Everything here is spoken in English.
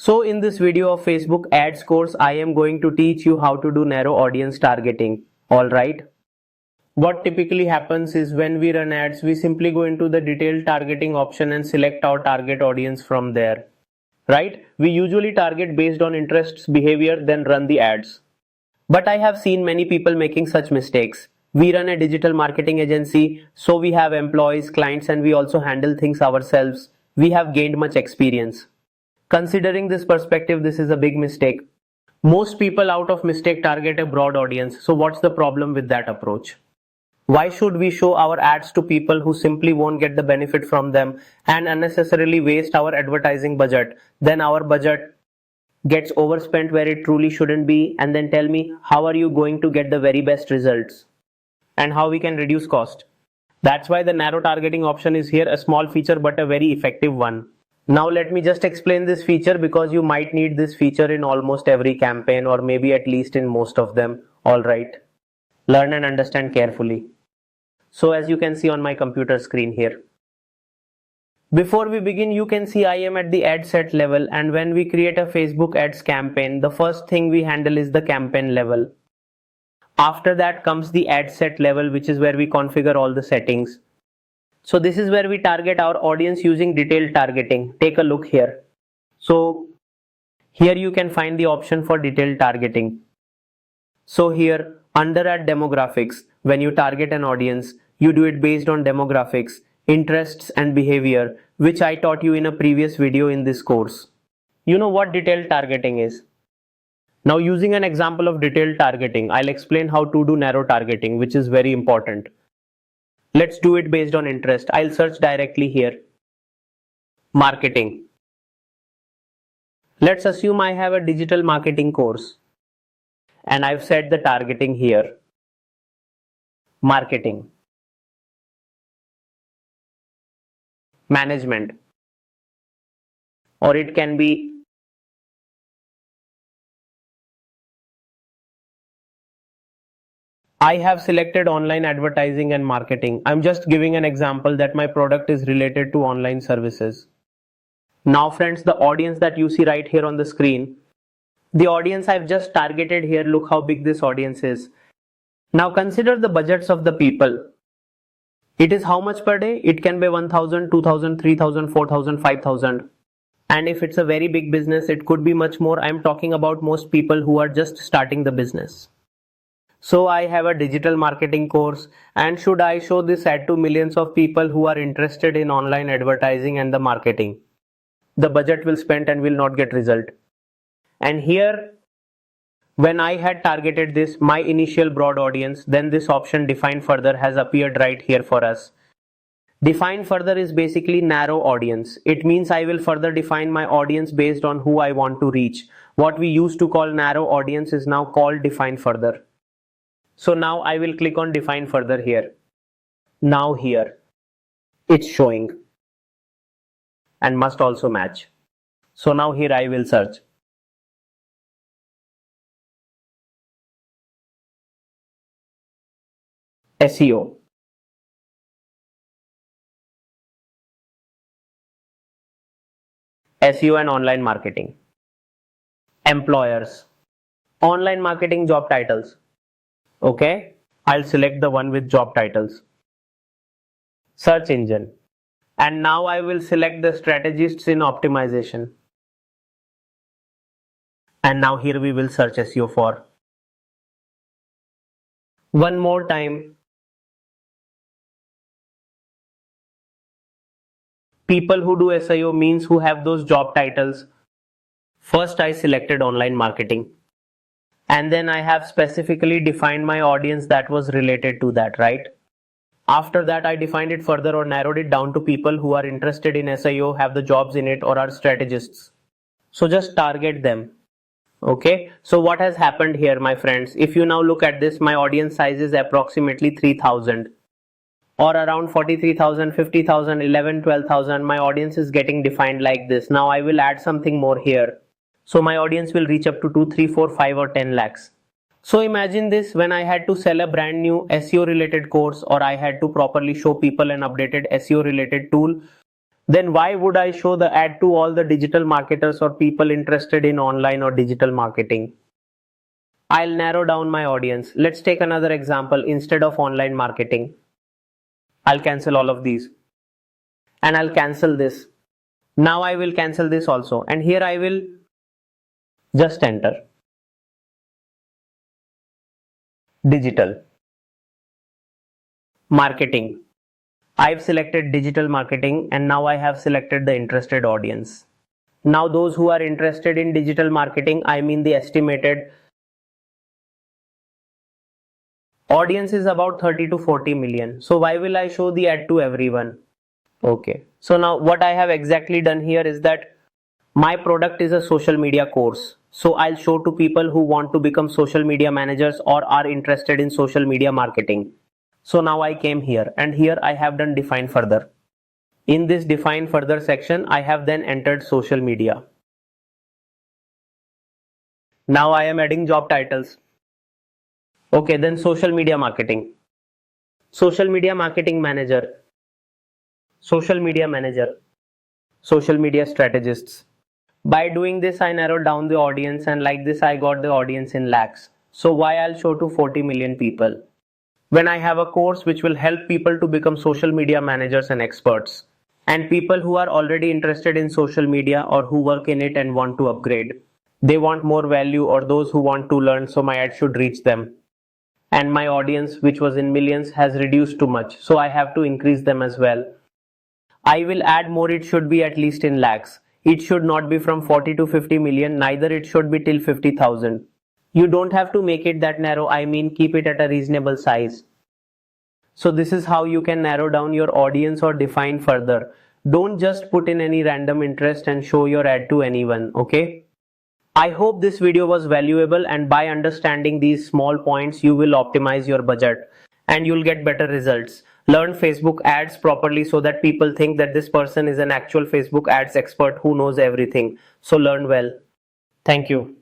So in this video of Facebook ads course, I am going to teach you how to do narrow audience targeting. Alright. What typically happens is when we run ads, we simply go into the detailed targeting option and select our target audience from there. Right? We usually target based on interests, behavior, then run the ads. But I have seen many people making such mistakes. We run a digital marketing agency, so we have employees, clients, and we also handle things ourselves. We have gained much experience. Considering this perspective, this is a big mistake. Most people out of mistake target a broad audience. So what's the problem with that approach? Why should we show our ads to people who simply won't get the benefit from them and unnecessarily waste our advertising budget? Then our budget gets overspent where it truly shouldn't be, and then tell me how are you going to get the very best results and how we can reduce cost. That's why the narrow targeting option is here, a small feature but a very effective one. Now let me just explain this feature because you might need this feature in almost every campaign or maybe at least in most of them. Alright, learn and understand carefully. So as you can see on my computer screen here. Before we begin, you can see I am at the ad set level, and when we create a Facebook ads campaign, the first thing we handle is the campaign level. After that comes the ad set level, which is where we configure all the settings. So this is where we target our audience using detailed targeting. Take a look here. So here you can find the option for detailed targeting. So here under ad demographics, when you target an audience, you do it based on demographics, interests and behavior, which I taught you in a previous video in this course. You know what detailed targeting is. Now using an example of detailed targeting, I'll explain how to do narrow targeting, which is very important. Let's do it based on interest. I'll search directly here. Marketing. Let's assume I have a digital marketing course and I've set the targeting here. Marketing. Management. Or it can be I have selected online advertising and marketing. I'm just giving an example that my product is related to online services. Now friends, the audience that you see right here on the screen, the audience I've just targeted here, look how big this audience is. Now consider the budgets of the people. It is how much per day? It can be 1,000, 2,000, 3,000, 4,000, 5,000. And if it's a very big business, it could be much more. I'm talking about most people who are just starting the business. So I have a digital marketing course, and should I show this ad to millions of people who are interested in online advertising and the marketing? The budget will spend and will not get result. And here, when I had targeted this, my initial broad audience, then this option define further has appeared right here for us. Define further is basically narrow audience. It means I will further define my audience based on who I want to reach. What we used to call narrow audience is now called define further. So now I will click on define further here. Now here, it's showing and must also match. So now here I will search. SEO. SEO and online marketing. Employers. Online marketing job titles. Okay, I'll select the one with job titles. Search engine. And now I will select the strategists in optimization. And now here we will search SEO for. One more time. People who do SEO means who have those job titles. First I selected online marketing. And then I have specifically defined my audience that was related to that, right? After that, I defined it further or narrowed it down to people who are interested in SEO, have the jobs in it, or are strategists. So just target them. Okay, so what has happened here, my friends? If you now look at this, my audience size is approximately 3,000 or around 43,000, 50,000, 11, 12,000. My audience is getting defined like this. Now I will add something more here. So my audience will reach up to 2, 3, 4, 5 or 10 lakhs. So imagine this, when I had to sell a brand new SEO related course, or I had to properly show people an updated SEO related tool, then why would I show the ad to all the digital marketers or people interested in online or digital marketing? I'll narrow down my audience. Let's take another example. Instead of online marketing, I'll cancel all of these and I'll cancel this. Now I will cancel this also, and here I will just enter digital marketing. I've selected digital marketing and now I have selected the interested audience. Now those who are interested in digital marketing, I mean the estimated audience is about 30 to 40 million. So why will I show the ad to everyone? Okay. So now what I have exactly done here is that my product is a social media course. So I'll show to people who want to become social media managers or are interested in social media marketing. So now I came here and here I have done define further. In this define further section, I have then entered social media. Now I am adding job titles. Okay, then social media marketing. Social media marketing manager. Social media manager. Social media strategists. By doing this, I narrowed down the audience and like this, I got the audience in lakhs. So why I'll show to 40 million people? When I have a course which will help people to become social media managers and experts, and people who are already interested in social media or who work in it and want to upgrade. They want more value or those who want to learn, so my ad should reach them. And my audience, which was in millions, has reduced too much, so I have to increase them as well. I will add more, it should be at least in lakhs. It should not be from 40 to 50 million, neither it should be till 50,000. You don't have to make it that narrow, I mean keep it at a reasonable size. So this is how you can narrow down your audience or define further. Don't just put in any random interest and show your ad to anyone, okay? I hope this video was valuable, and by understanding these small points, you will optimize your budget and you'll get better results. Learn Facebook ads properly so that people think that this person is an actual Facebook ads expert who knows everything. So learn well. Thank you.